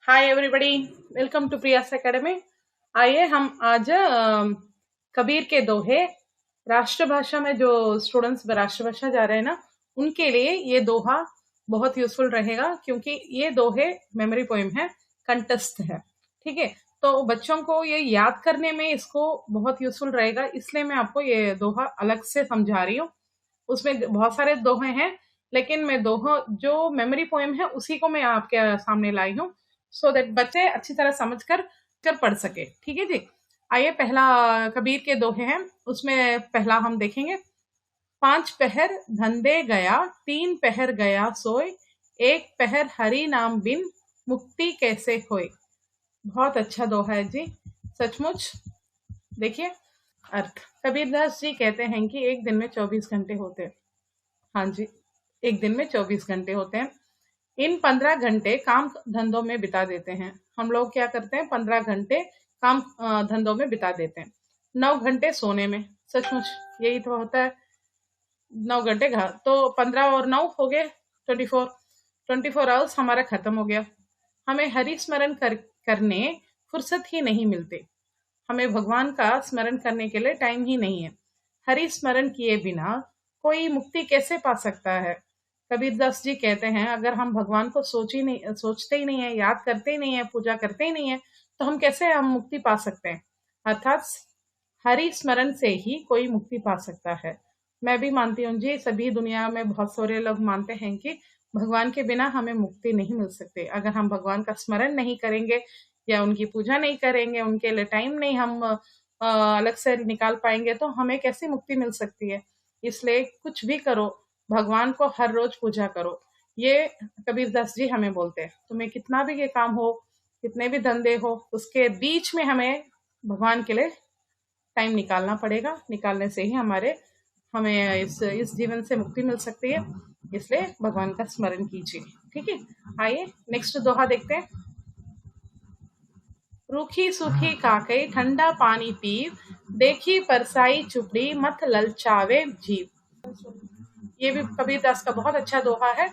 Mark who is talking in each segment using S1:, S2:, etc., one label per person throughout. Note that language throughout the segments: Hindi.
S1: Hi everybody, welcome to Priya's academy. आइए हम आज कबीर के दोहे राष्ट्रभाषा में जो स्टूडेंट्स राष्ट्रभाषा जा रहे हैं ना, उनके लिए ये दोहा बहुत यूजफुल रहेगा क्योंकि ये दोहे मेमोरी पोएम है, कंठस्थ है। ठीक है, तो बच्चों को ये याद करने में इसको बहुत यूजफुल रहेगा, इसलिए मैं आपको ये दोहा अलग से समझा रही हूँ। उसमें बहुत सारे दोहे हैं, लेकिन मैं दोहा जो मेमोरी पोएम है उसी को मैं आपके सामने लाई हूँ, सो दैट बच्चे अच्छी तरह समझ कर पढ़ सके। ठीक है जी। आइए, पहला कबीर के दोहे हैं, उसमें पहला हम देखेंगे। 5 पहर धंधे गया, 3 पहर गया सोए, 1 पहर हरि नाम बिन, मुक्ति कैसे होए। बहुत अच्छा दोहा है जी, सचमुच। देखिए अर्थ। कबीरदास जी कहते हैं कि एक दिन में 24 घंटे होते हैं। हाँ जी, एक दिन में 24 घंटे होते हैं। इन 15 घंटे काम धंधों में बिता देते हैं। हम लोग क्या करते हैं, 15 घंटे काम धंधों में बिता देते हैं। 9 घंटे सोने में। सचमुच यही तो होता है, 9 घंटे घर तो 15 और 9 हो गए 24 आवर्स हमारा खत्म हो गया। हमें हरि स्मरण करने फुर्सत ही नहीं मिलती। हमें भगवान का स्मरण करने के लिए टाइम ही नहीं है। हरि स्मरण किए बिना कोई मुक्ति कैसे पा सकता है। कबीरदास जी कहते हैं, अगर हम भगवान को सोचते ही नहीं है, याद करते ही नहीं है, पूजा करते ही नहीं है, तो हम कैसे मुक्ति पा सकते हैं। अर्थात हरि स्मरण से ही कोई मुक्ति पा सकता है। मैं भी मानती हूँ जी, सभी दुनिया में बहुत सारे लोग मानते हैं कि भगवान के बिना हमें मुक्ति नहीं मिल सकती। अगर हम भगवान का स्मरण नहीं करेंगे या उनकी पूजा नहीं करेंगे, उनके लिए टाइम नहीं हम अलग से निकाल पाएंगे, तो हमें कैसी मुक्ति मिल सकती है। इसलिए कुछ भी करो, भगवान को हर रोज पूजा करो, ये कबीरदास जी हमें बोलते हैं। तुम्हें कितना भी ये काम हो, कितने भी धंधे हो, उसके बीच में हमें भगवान के लिए टाइम निकालना पड़ेगा। निकालने से ही हमें इस जीवन से मुक्ति मिल सकती है। इसलिए भगवान का स्मरण कीजिए। ठीक है, आइए नेक्स्ट दोहा देखते हैं। रूखी सूखी काकई ठंडा पानी पीव, देखी परसाई चुपड़ी मत ललचावे जीव। ये भी कबीरदास का बहुत अच्छा दोहा है,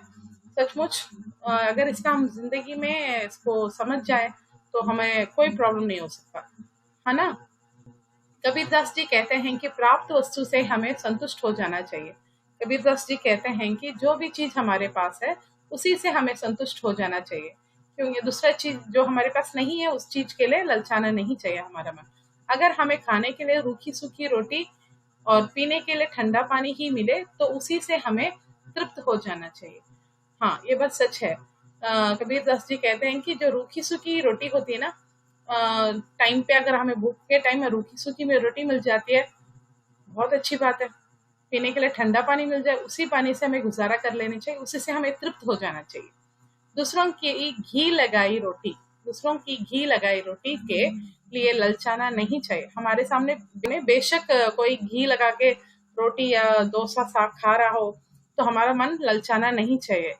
S1: सचमुच। अगर इसका हम जिंदगी में इसको समझ जाए तो हमें कोई प्रॉब्लम नहीं हो सकता, है ना। कबीरदास जी कहते हैं कि प्राप्त वस्तु से हमें संतुष्ट हो जाना चाहिए। कबीरदास जी कहते हैं कि जो भी चीज हमारे पास है उसी से हमें संतुष्ट हो जाना चाहिए, क्योंकि दूसरा चीज जो हमारे पास नहीं है उस चीज के लिए ललचाना नहीं चाहिए हमारा मन। अगर हमें खाने के लिए रूखी सूखी रोटी और पीने के लिए ठंडा पानी ही मिले तो उसी से हमें तृप्त हो जाना चाहिए। हाँ, ये बात सच है। कबीरदास जी कहते हैं कि जो रूखी सूखी रोटी होती है ना, टाइम पे अगर हमें भूख के टाइम में रूखी सूखी में रोटी मिल जाती है, बहुत अच्छी बात है। पीने के लिए ठंडा पानी मिल जाए, उसी पानी से हमें गुजारा कर लेनी चाहिए, उसी से हमें तृप्त हो जाना चाहिए। दूसरों की घी लगाई रोटी के लिए ललचाना नहीं चाहिए। हमारे सामने बेशक कोई घी लगा के रोटी या डोसा साग खा रहा हो तो हमारा मन ललचाना नहीं चाहिए।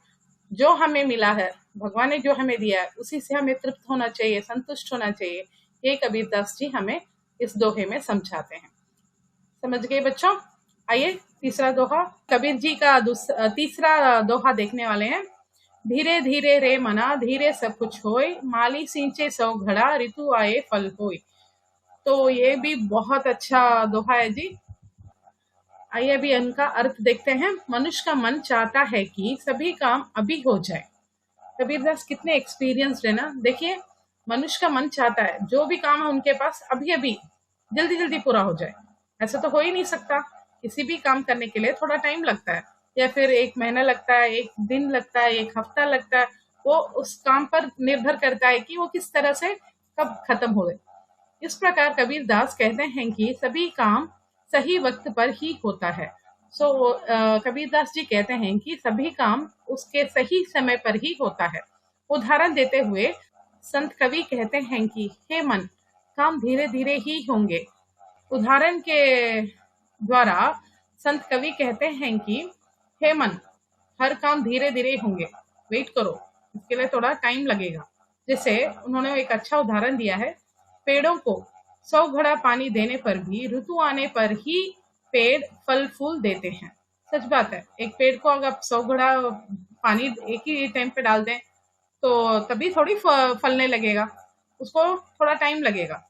S1: जो हमें मिला है, भगवान ने जो हमें दिया है, उसी से हमें तृप्त होना चाहिए, संतुष्ट होना चाहिए। ये कबीरदास जी हमें इस दोहे में समझाते हैं। समझ गए बच्चों? आइए तीसरा दोहा, कबीर जी का तीसरा दोहा देखने वाले हैं। धीरे धीरे रे मना, धीरे सब कुछ होए, माली सींचे सौ घड़ा, ऋतु आए फल होए। तो ये भी बहुत अच्छा दोहा है जी। आइए अभी इनका अर्थ देखते हैं। मनुष्य का मन चाहता है कि सभी काम अभी हो जाए। कबीरदास कितने एक्सपीरियंस्ड है ना। देखिए, मनुष्य का मन चाहता है जो भी काम है उनके पास अभी अभी जल्दी जल्दी पूरा हो जाए। ऐसा तो हो ही नहीं सकता। किसी भी काम करने के लिए थोड़ा टाइम लगता है, या फिर 1 महीना लगता है, 1 दिन लगता है, 1 हफ्ता लगता है। वो उस काम पर निर्भर करता है कि वो किस तरह से कब खत्म हो गए। इस प्रकार कबीरदास कहते हैं कि सभी काम सही वक्त पर ही होता है। कबीरदास जी कहते हैं कि सभी काम उसके सही समय पर ही होता है। उदाहरण देते हुए संत कवि कहते हैं कि हे मन, काम धीरे धीरे ही होंगे। उदाहरण के द्वारा संत कवि कहते हैं कि हे मन, हर काम धीरे धीरे होंगे, वेट करो, इसके लिए थोड़ा टाइम लगेगा। जैसे उन्होंने एक अच्छा उदाहरण दिया है, पेड़ों को 100 घड़ा पानी देने पर भी ऋतु आने पर ही पेड़ फल फूल देते हैं। सच बात है। एक पेड़ को अगर आप 100 घड़ा पानी एक ही टाइम पे डाल दें तो तभी थोड़ी फलने लगेगा, उसको थोड़ा टाइम लगेगा।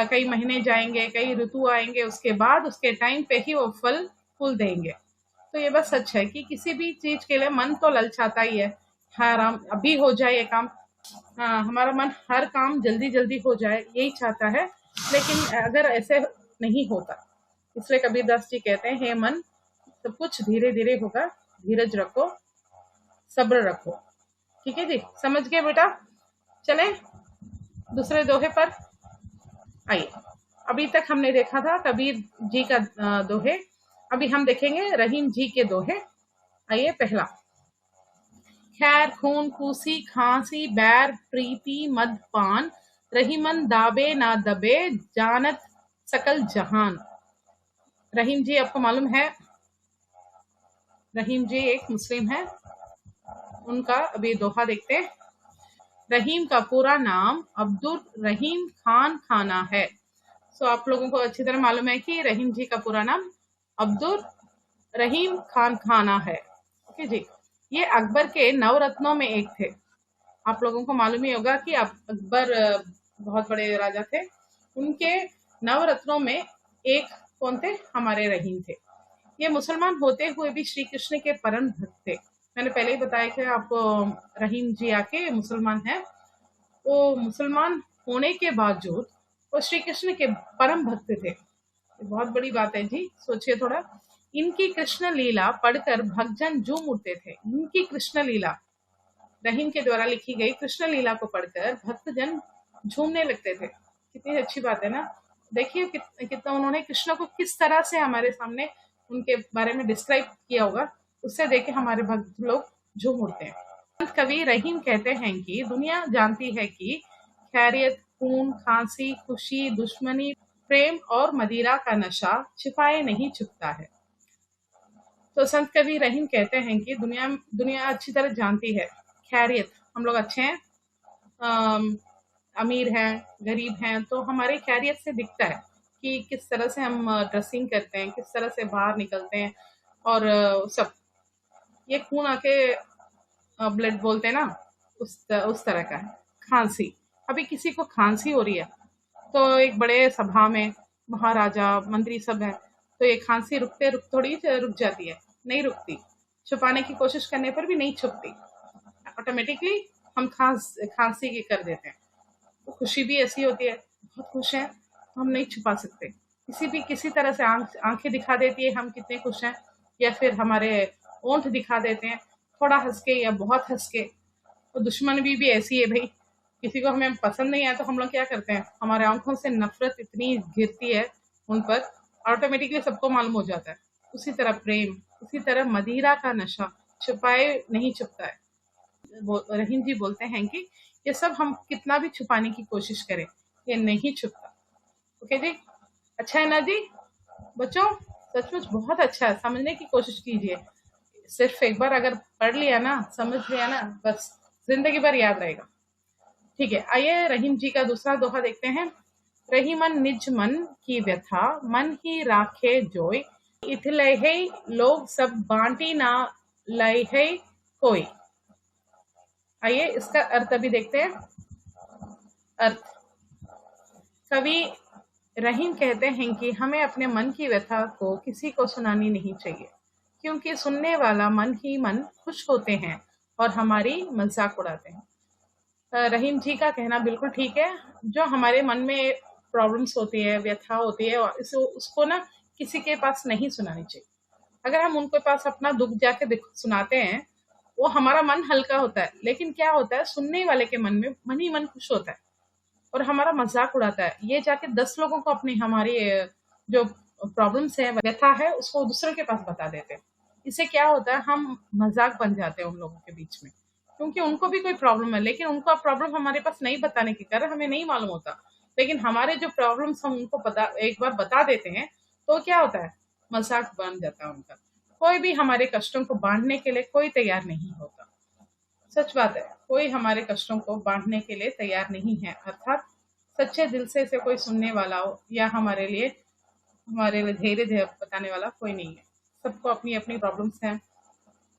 S1: कई महीने जाएंगे, कई ऋतु आएंगे, उसके बाद उसके टाइम पे ही वो फल फूल देंगे। तो ये बस सच है कि किसी भी चीज के लिए मन तो ललचाता ही है। हाँ राम, अभी हो जाए ये काम। हाँ, हमारा मन हर काम जल्दी जल्दी हो जाए यही चाहता है, लेकिन अगर ऐसे नहीं होता, इसलिए कबीरदास जी कहते हैं, हे मन, सब कुछ धीरे धीरे होगा, धीरज रखो, सब्र रखो। ठीक है जी, समझ गए बेटा? चले दूसरे दोहे पर। आइए, अभी तक हमने देखा था कबीर जी का दोहे, अभी हम देखेंगे रहीम जी के दोहे। आइए, पहला, खैर खून खूसी खांसी बैर प्रीति मद पान, रहीमन दाबे ना दबे जानत सकल जहान। रहीम जी आपको मालूम है, रहीम जी एक मुस्लिम है, उनका अभी दोहा देखते हैं। रहीम का पूरा नाम अब्दुल रहीम खान खाना है। सो आप लोगों को अच्छी तरह मालूम है कि रहीम जी का पूरा नाम अब्दुल रहीम खान खाना है। ओके जी, ये अकबर के नवरत्नों में एक थे। आप लोगों को मालूम ही होगा कि अकबर बहुत बड़े राजा थे, उनके नवरत्नों में एक कौन थे? हमारे रहीम थे। ये मुसलमान होते हुए भी श्री कृष्ण के परम भक्त थे। मैंने पहले ही बताया कि आपको रहीम जी आके मुसलमान हैं। वो मुसलमान होने के बावजूद वो श्री कृष्ण के परम भक्त थे। ये बहुत बड़ी बात है जी, सोचिए थोड़ा। इनकी कृष्ण लीला पढ़कर भक्तजन झूम उठते थे। इनकी कृष्ण लीला, रहीम के द्वारा लिखी गई कृष्ण लीला को पढ़कर भक्तजन झूमने लगते थे। कितनी अच्छी बात है ना। देखिए कितना उन्होंने कृष्ण को किस तरह से हमारे सामने उनके बारे में डिस्क्राइब किया होगा, उससे देख के हमारे भक्त लोग झूम उठते हैं। संत कवि रहीम कहते हैं कि दुनिया जानती है कि खैरियत, खून खांसी, खुशी, दुश्मनी, प्रेम और मदिरा का नशा छिपाए नहीं छुपता है। तो संत कवि रहीम कहते हैं कि दुनिया दुनिया अच्छी तरह जानती है, खैरियत, हम लोग अच्छे हैं, अमीर हैं, गरीब हैं, तो हमारी खैरियत से दिखता है कि किस तरह से हम ड्रेसिंग करते हैं, किस तरह से बाहर निकलते हैं, और सब ये खून आके ब्लड बोलते हैं ना, उस तरह का है। खांसी, अभी किसी को खांसी हो रही है तो एक बड़े सभा में महाराजा मंत्री सब है, तो ये खांसी रुकते रुक थोड़ी रुक जाती है, नहीं रुकती। छुपाने की कोशिश करने पर भी नहीं छुपती, ऑटोमेटिकली हम खांसी की कर देते हैं। तो खुशी भी ऐसी होती है, बहुत खुश हैं, हम नहीं छुपा सकते। किसी तरह से आंखें दिखा देती है हम कितने खुश हैं, या फिर हमारे ओंठ दिखा देते हैं, थोड़ा हंस के या बहुत हंस के। तो दुश्मन भी ऐसी है भाई, किसी को हमें पसंद नहीं आया तो हम लोग क्या करते हैं, हमारे आंखों से नफरत इतनी गिरती है उन पर, ऑटोमेटिकली सबको मालूम हो जाता है। उसी तरह प्रेम, उसी तरह मदिरा का नशा छुपाए नहीं छुपता है। रहीम जी बोलते हैं कि ये सब हम कितना भी छुपाने की कोशिश करें, ये नहीं छुपता। ओके जी, अच्छा है ना जी बच्चों? सचमुच बहुत अच्छा है, समझने की कोशिश कीजिए। सिर्फ एक बार अगर पढ़ लिया ना, समझ लिया ना, बस जिंदगी भर याद रहेगा। ठीक है, आइए रहीम जी का दूसरा दोहा देखते हैं। रहीमन निज मन की व्यथा, मन ही राखे जोय, इथलहे लोग सब बांटी ना लहे कोई। आइए इसका अर्थ अभी देखते हैं। अर्थ, कवि रहीम कहते हैं कि हमें अपने मन की व्यथा को किसी को सुनानी नहीं चाहिए, क्योंकि सुनने वाला मन ही मन खुश होते हैं और हमारी मजाक उड़ाते हैं। रहीम जी का कहना बिल्कुल ठीक है। जो हमारे मन में प्रॉब्लम्स होती है, व्यथा होती है, उसको ना किसी के पास नहीं सुनानी चाहिए। अगर हम उनके पास अपना दुख जाके सुनाते हैं, वो हमारा मन हल्का होता है, लेकिन क्या होता है, सुनने वाले के मन में मन ही मन खुश होता है और हमारा मजाक उड़ाता है। ये जाके 10 लोगों को अपनी हमारी जो प्रॉब्लम्स है, व्यथा है, उसको दूसरों के पास बता देते हैं। इससे क्या होता है, हम मजाक बन जाते हैं उन लोगों के बीच में, क्योंकि उनको भी कोई प्रॉब्लम है, लेकिन उनका प्रॉब्लम हमारे पास नहीं बताने के कारण हमें नहीं मालूम होता। लेकिन हमारे जो प्रॉब्लम्स हम उनको एक बार बता देते हैं, तो क्या होता है, मजाक बन जाता है उनका। कोई भी हमारे कष्टों को बांटने के लिए कोई तैयार नहीं होता। सच बात है, कोई हमारे कष्टों को बांटने के लिए तैयार नहीं है, अर्थात सच्चे दिल से कोई सुनने वाला हो या हमारे लिए धैर्य बताने वाला कोई नहीं है। सबको अपनी अपनी प्रॉब्लम्स हैं,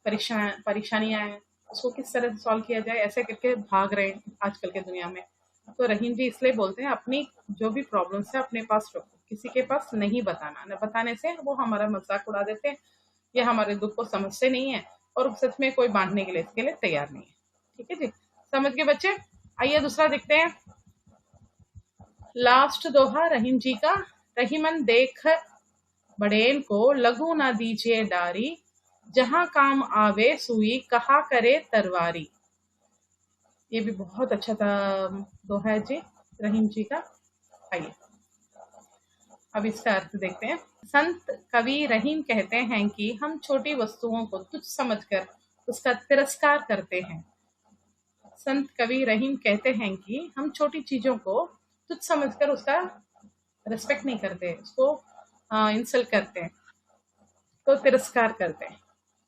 S1: परेशानियां हैं, उसको किस तरह से सॉल्व किया जाए, ऐसे करके भाग रहे हैं आजकल के दुनिया में। तो रहीम जी इसलिए बोलते हैं अपनी जो भी प्रॉब्लम्स है अपने पास रखो, किसी के पास नहीं बताना, न बताने से वो हमारा मजाक उड़ा देते हैं या हमारे दुख को समझते नहीं है और सच में कोई बांटने के लिए इसके लिए तैयार नहीं है। ठीक है जी, समझ गए बच्चे? आइए दूसरा देखते हैं। लास्ट दोहा रहीम जी का। रहीमन देख बड़ेन को लघु ना दीजिए डारी, जहां काम आवे सुई कहा करे तरवारी। ये भी बहुत अच्छा था दोहा है जी रहीम जी का। आइए अब इसका अर्थ देखते हैं। संत कवि रहीम कहते हैं कि हम छोटी वस्तुओं को तुच्छ समझकर उसका तिरस्कार करते हैं। संत कवि रहीम कहते हैं कि हम छोटी चीजों को तुच्छ समझकर उसका रिस्पेक्ट नहीं करते, उसको इंसल्ट करते हैं, तो तिरस्कार करते हैं।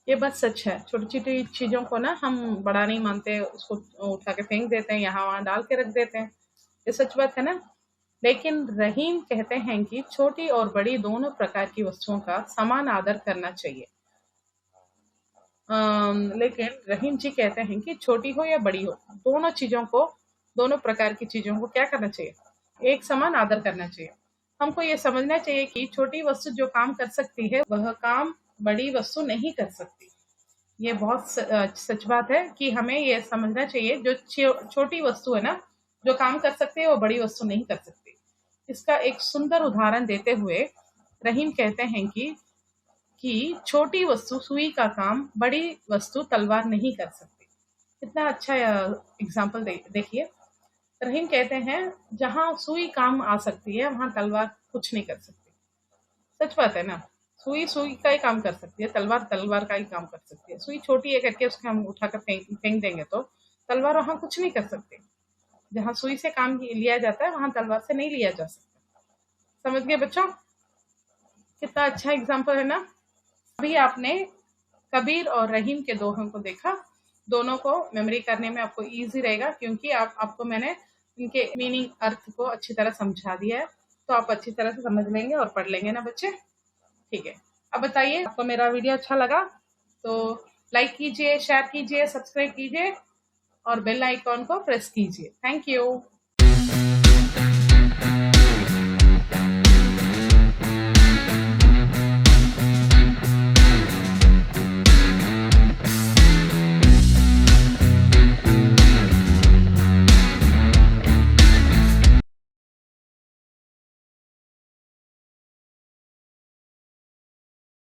S1: ये बात सच है। छोटी छोटी चीजों को ना हम बड़ा नहीं मानते, उसको उठा के फेंक देते हैं, यहाँ वहां डाल के रख देते हैं। ये सच बात है ना। लेकिन रहीम कहते हैं कि छोटी और बड़ी दोनों प्रकार की वस्तुओं का समान आदर करना चाहिए। लेकिन रहीम जी कहते हैं कि छोटी हो या बड़ी हो, दोनों चीजों को, दोनों प्रकार की चीजों को क्या करना चाहिए? एक समान आदर करना चाहिए। हमको ये समझना चाहिए कि छोटी वस्तु जो काम कर सकती है वह काम बड़ी वस्तु नहीं कर सकती। ये बहुत सच बात है कि हमें ये समझना चाहिए जो छोटी वस्तु है ना, जो काम कर सकती है वो बड़ी वस्तु नहीं कर सकती। इसका एक सुंदर उदाहरण देते हुए रहीम कहते हैं कि छोटी वस्तु सुई का काम बड़ी वस्तु तलवार नहीं कर सकती। कितना अच्छा एग्जाम्पल देखिए। रहीम कहते हैं जहां सुई काम आ सकती है वहां तलवार कुछ नहीं कर सकती। सच बात है ना। सुई सुई का ही काम कर सकती है, तलवार तलवार का ही काम कर सकती है। सुई छोटी है करके उसको हम उठाकर फेंक देंगे तो तलवार वहां कुछ नहीं कर सकती। जहां सुई से काम लिया जाता है वहां तलवार से नहीं लिया जा सकता। समझ गए बच्चों? कितना अच्छा एग्जाम्पल है ना। अभी आपने कबीर और रहीम के दोहों को देखा। दोनों को मेमोरी करने में आपको इजी रहेगा क्योंकि आपको मैंने इनके मीनिंग अर्थ को अच्छी तरह समझा दिया है, तो आप अच्छी तरह से समझ लेंगे और पढ़ लेंगे ना बच्चे। ठीक है, अब बताइए आपको मेरा वीडियो अच्छा लगा तो लाइक कीजिए, शेयर कीजिए, सब्सक्राइब कीजिए और बेल आइकॉन को प्रेस कीजिए। Thank you.